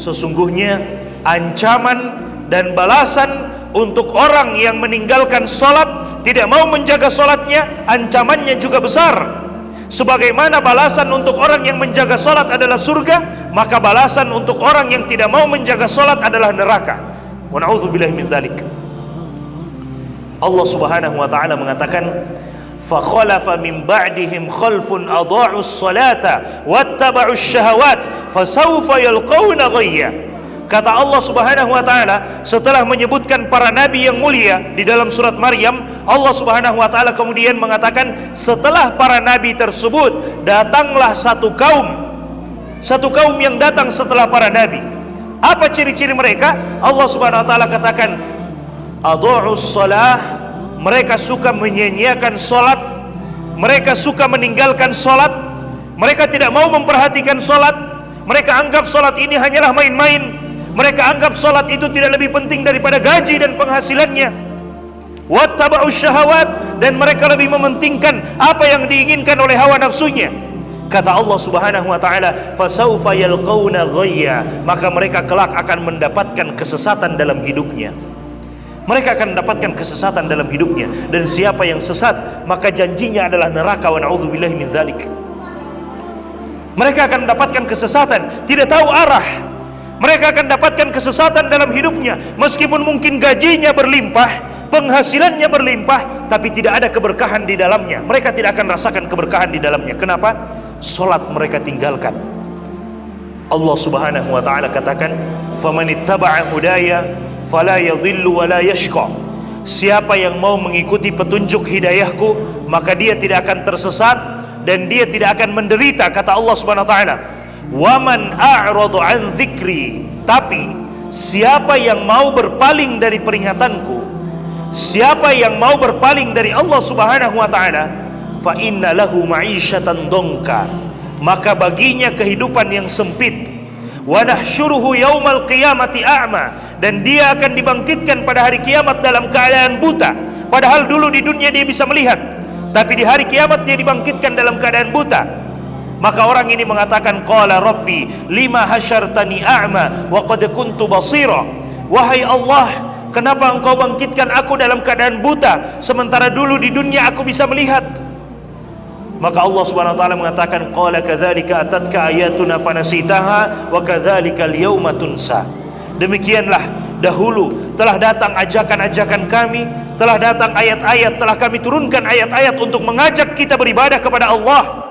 Sesungguhnya ancaman dan balasan untuk orang yang meninggalkan sholat, tidak mau menjaga sholatnya, ancamannya juga besar. Sebagaimana balasan untuk orang yang menjaga sholat adalah surga, maka balasan untuk orang yang tidak mau menjaga sholat adalah neraka. Wa na'udzubillahi min dzalik. Allah Subhanahu wa taala mengatakan, fa khalafa min ba'dihim khalfun adha'us salata wattaba'us syahawat fasawfa yalqawna ghayya. Kata Allah Subhanahu wa taala setelah menyebutkan para nabi yang mulia di dalam surat Maryam, Allah Subhanahu wa taala kemudian mengatakan setelah para nabi tersebut datanglah satu kaum yang datang setelah para nabi. Apa ciri-ciri mereka? Allah Subhanahu wa taala katakan adha'us shalah, mereka suka menyia-nyiakan salat, mereka suka meninggalkan salat, mereka tidak mau memperhatikan salat, mereka anggap salat ini hanyalah main-main. Mereka anggap salat itu tidak lebih penting daripada gaji dan penghasilannya. Wattaba'us syahawat, dan mereka lebih mementingkan apa yang diinginkan oleh hawa nafsunya. Kata Allah Subhanahu wa taala, fasawfa yalqawna ghayya, maka mereka kelak akan mendapatkan kesesatan dalam hidupnya. Mereka akan mendapatkan kesesatan dalam hidupnya, dan siapa yang sesat maka janjinya adalah neraka. Wa na'udzubillahi min dzalik. Mereka akan mendapatkan kesesatan, tidak tahu arah. Mereka akan dapatkan kesesatan dalam hidupnya, meskipun mungkin gajinya berlimpah, penghasilannya berlimpah, tapi tidak ada keberkahan di dalamnya. Mereka tidak akan rasakan keberkahan di dalamnya. Kenapa? Salat mereka tinggalkan. Allah Subhanahu wa taala katakan, "Famanittaba'a hudaya fala yadhillu wa la yashqa." Siapa yang mau mengikuti petunjuk hidayahku, maka dia tidak akan tersesat dan dia tidak akan menderita, kata Allah Subhanahu wa taala. Waman a'radu an dzikri, tapi siapa yang mau berpaling dari peringatanku, siapa yang mau berpaling dari Allah Subhanahu wa taala, fa inna lahu ma'isyatan dongka, maka baginya kehidupan yang sempit. Wa nahsyuruhu yaumal qiyamati a'ma, dan dia akan dibangkitkan pada hari kiamat dalam keadaan buta. Padahal dulu di dunia dia bisa melihat, tapi di hari kiamat dia dibangkitkan dalam keadaan buta. Maka orang ini mengatakan, qala rabbi lima hasyartani a'ma wa qad kuntu basira. Wahai Allah, kenapa engkau bangkitkan aku dalam keadaan buta, sementara dulu di dunia aku bisa melihat? Maka Allah Subhanahu wa taala mengatakan, qala kadzalika atatka ayatuna fanasitaha wa kadzalika al-yauma tunsa. Demikianlah dahulu telah datang ajakan-ajakan kami, telah datang ayat-ayat, telah kami turunkan ayat-ayat untuk mengajak kita beribadah kepada Allah.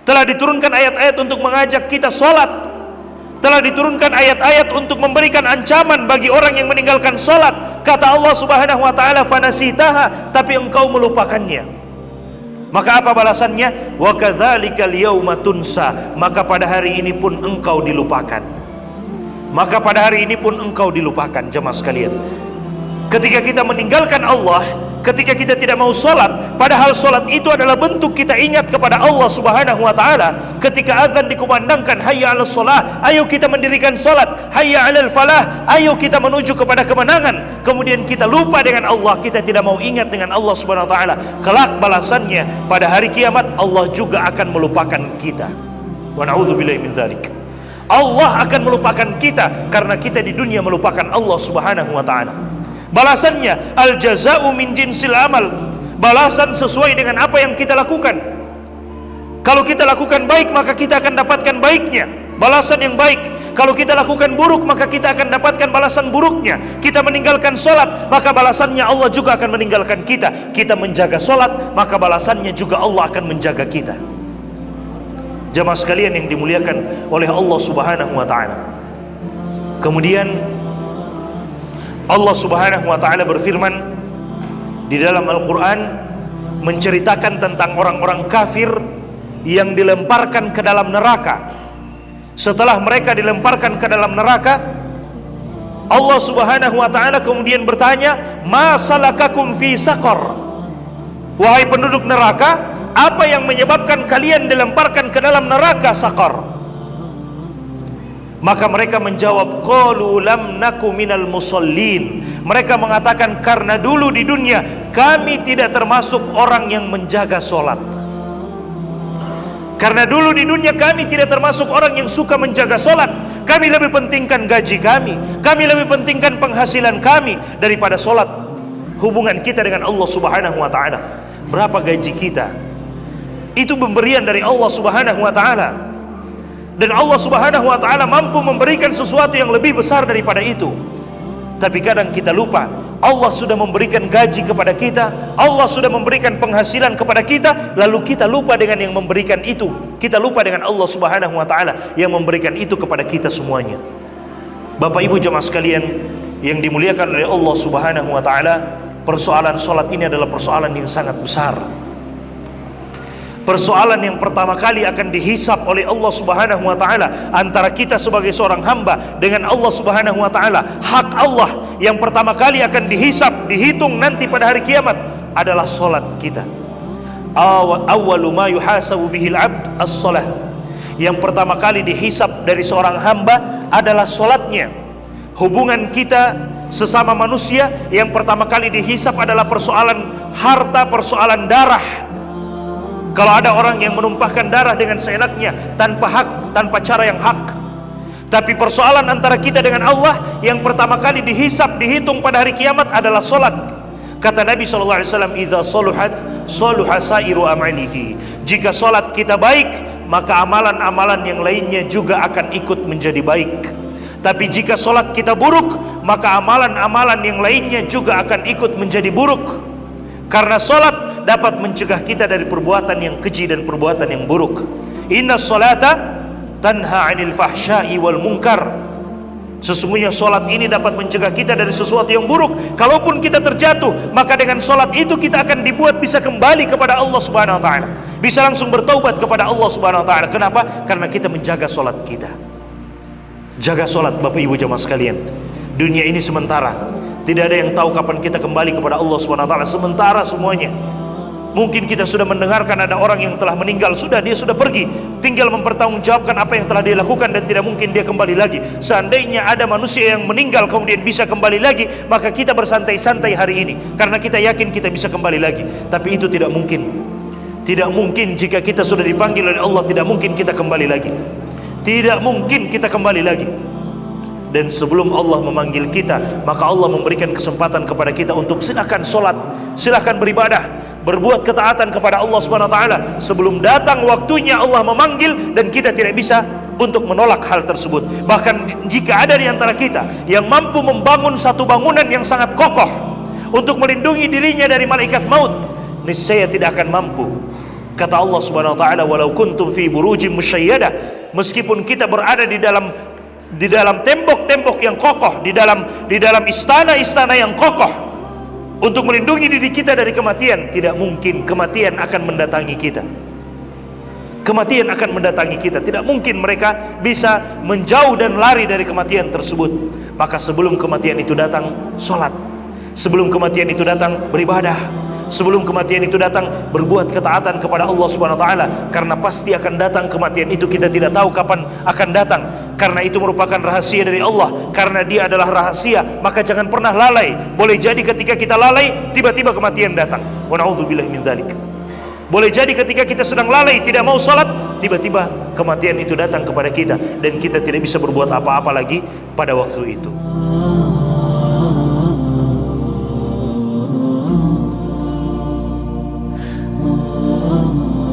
Telah diturunkan ayat-ayat untuk mengajak kita sholat. Telah diturunkan ayat-ayat untuk memberikan ancaman bagi orang yang meninggalkan sholat. Kata Allah Subhanahu wa ta'ala, fanasitaha, tapi engkau melupakannya. Maka apa balasannya? Wa kadzalikal yauma tunsa, maka pada hari ini pun engkau dilupakan. Maka pada hari ini pun engkau dilupakan. Jemaah sekalian, ketika kita meninggalkan Allah, ketika kita tidak mau sholat, padahal sholat itu adalah bentuk kita ingat kepada Allah Subhanahu wa ta'ala. Ketika azan dikumandangkan, hayya 'alas shalah, ayo kita mendirikan sholat. Hayya 'alal falah, ayo kita menuju kepada kemenangan. Kemudian kita lupa dengan Allah, kita tidak mau ingat dengan Allah Subhanahu wa ta'ala. Kelak balasannya pada hari kiamat, Allah juga akan melupakan kita. Wa na'udzubillahi min dzalik. Allah akan melupakan kita karena kita di dunia melupakan Allah Subhanahu wa ta'ala. Balasannya al jaza'u min jinsil amal, balasan sesuai dengan apa yang kita lakukan. Kalau kita lakukan baik, maka kita akan dapatkan baiknya, balasan yang baik. Kalau kita lakukan buruk, maka kita akan dapatkan balasan buruknya. Kita meninggalkan sholat, maka balasannya Allah juga akan meninggalkan kita. Kita menjaga sholat, maka balasannya juga Allah akan menjaga kita. Jamaah sekalian yang dimuliakan oleh Allah Subhanahu wa ta'ala. Kemudian Allah Subhanahu wa ta'ala berfirman di dalam Al-Quran, menceritakan tentang orang-orang kafir yang dilemparkan ke dalam neraka. Setelah mereka dilemparkan ke dalam neraka, Allah Subhanahu wa ta'ala kemudian bertanya, ma salakakum fi saqar, wahai penduduk neraka, apa yang menyebabkan kalian dilemparkan ke dalam neraka saqar? Maka mereka menjawab, qalu lam naku minal musallin. Mereka mengatakan, karena dulu di dunia kami tidak termasuk orang yang menjaga solat. Karena dulu di dunia kami tidak termasuk orang yang suka menjaga solat. Kami lebih pentingkan gaji kami lebih pentingkan penghasilan kami daripada solat. Hubungan kita dengan Allah Subhanahu wa ta'ala, berapa gaji kita, itu pemberian dari Allah Subhanahu wa ta'ala. Dan Allah Subhanahu wa ta'ala mampu memberikan sesuatu yang lebih besar daripada itu. Tapi kadang kita lupa, Allah sudah memberikan gaji kepada kita, Allah sudah memberikan penghasilan kepada kita, lalu kita lupa dengan yang memberikan itu. Kita lupa dengan Allah Subhanahu wa ta'ala yang memberikan itu kepada kita semuanya. Bapak Ibu jemaah sekalian yang dimuliakan oleh Allah Subhanahu wa ta'ala, persoalan solat ini adalah persoalan yang sangat besar. Persoalan yang pertama kali akan dihisap oleh Allah Subhanahu wa ta'ala antara kita sebagai seorang hamba dengan Allah Subhanahu wa ta'ala. Hak Allah yang pertama kali akan dihisap, dihitung nanti pada hari kiamat adalah solat kita. Awwalu ma yuhasabu bihil abd as-salah. Yang pertama kali dihisap dari seorang hamba adalah solatnya. Hubungan kita sesama manusia yang pertama kali dihisap adalah persoalan harta, persoalan darah. Kalau ada orang yang menumpahkan darah dengan seenaknya, tanpa hak, tanpa cara yang hak. Tapi persoalan antara kita dengan Allah yang pertama kali dihisap, dihitung pada hari kiamat adalah solat. Kata Nabi SAW, "Idza saluhat, saluha sairu amalihi." Jika solat kita baik, maka amalan-amalan yang lainnya juga akan ikut menjadi baik. Tapi jika solat kita buruk, maka amalan-amalan yang lainnya juga akan ikut menjadi buruk. Karena solat dapat mencegah kita dari perbuatan yang keji dan perbuatan yang buruk. Inna salata tanha 'anil fahsya'i wal munkar. Sesungguhnya solat ini dapat mencegah kita dari sesuatu yang buruk. Kalaupun kita terjatuh, maka dengan solat itu kita akan dibuat bisa kembali kepada Allah Subhanahu wa ta'ala, bisa langsung bertaubat kepada Allah Subhanahu wa ta'ala. Kenapa? Karena kita menjaga solat kita. Jaga solat Bapak Ibu jemaah sekalian. Dunia ini sementara. Tidak ada yang tahu kapan kita kembali kepada Allah Subhanahu wa ta'ala. Sementara semuanya. Mungkin kita sudah mendengarkan ada orang yang telah meninggal, dia sudah pergi, tinggal mempertanggungjawabkan apa yang telah dia lakukan dan tidak mungkin dia kembali lagi. Seandainya ada manusia yang meninggal kemudian bisa kembali lagi, maka kita bersantai-santai hari ini karena kita yakin kita bisa kembali lagi. Tapi itu tidak mungkin. Tidak mungkin jika kita sudah dipanggil oleh Allah, tidak mungkin kita kembali lagi. Tidak mungkin kita kembali lagi. Dan sebelum Allah memanggil kita, maka Allah memberikan kesempatan kepada kita untuk silakan solat, silakan beribadah, berbuat ketaatan kepada Allah Subhanahu wa ta'ala sebelum datang waktunya Allah memanggil dan kita tidak bisa untuk menolak hal tersebut. Bahkan jika ada di antara kita yang mampu membangun satu bangunan yang sangat kokoh untuk melindungi dirinya dari malaikat maut, niscaya tidak akan mampu. Kata Allah Subhanahu wa ta'ala, walau kuntum fi burujin musyayyadah, meskipun kita berada di dalam tembok-tembok yang kokoh, di dalam istana-istana yang kokoh untuk melindungi diri kita dari kematian, tidak mungkin kematian akan mendatangi kita. Kematian akan mendatangi kita. Tidak mungkin mereka bisa menjauh dan lari dari kematian tersebut. Maka sebelum kematian itu datang, solat. Sebelum kematian itu datang, beribadah. Sebelum kematian itu datang, berbuat ketaatan kepada Allah Subhanahu wa ta'ala. Karena pasti akan datang kematian itu, kita tidak tahu kapan akan datang. Karena itu merupakan rahasia dari Allah. Karena dia adalah rahasia, maka jangan pernah lalai. Boleh jadi ketika kita lalai, tiba-tiba kematian datang. Wa na'udzubillahi min dzalik. Boleh jadi ketika kita sedang lalai, tidak mau salat, tiba-tiba kematian itu datang kepada kita dan kita tidak bisa berbuat apa-apa lagi pada waktu itu. Oh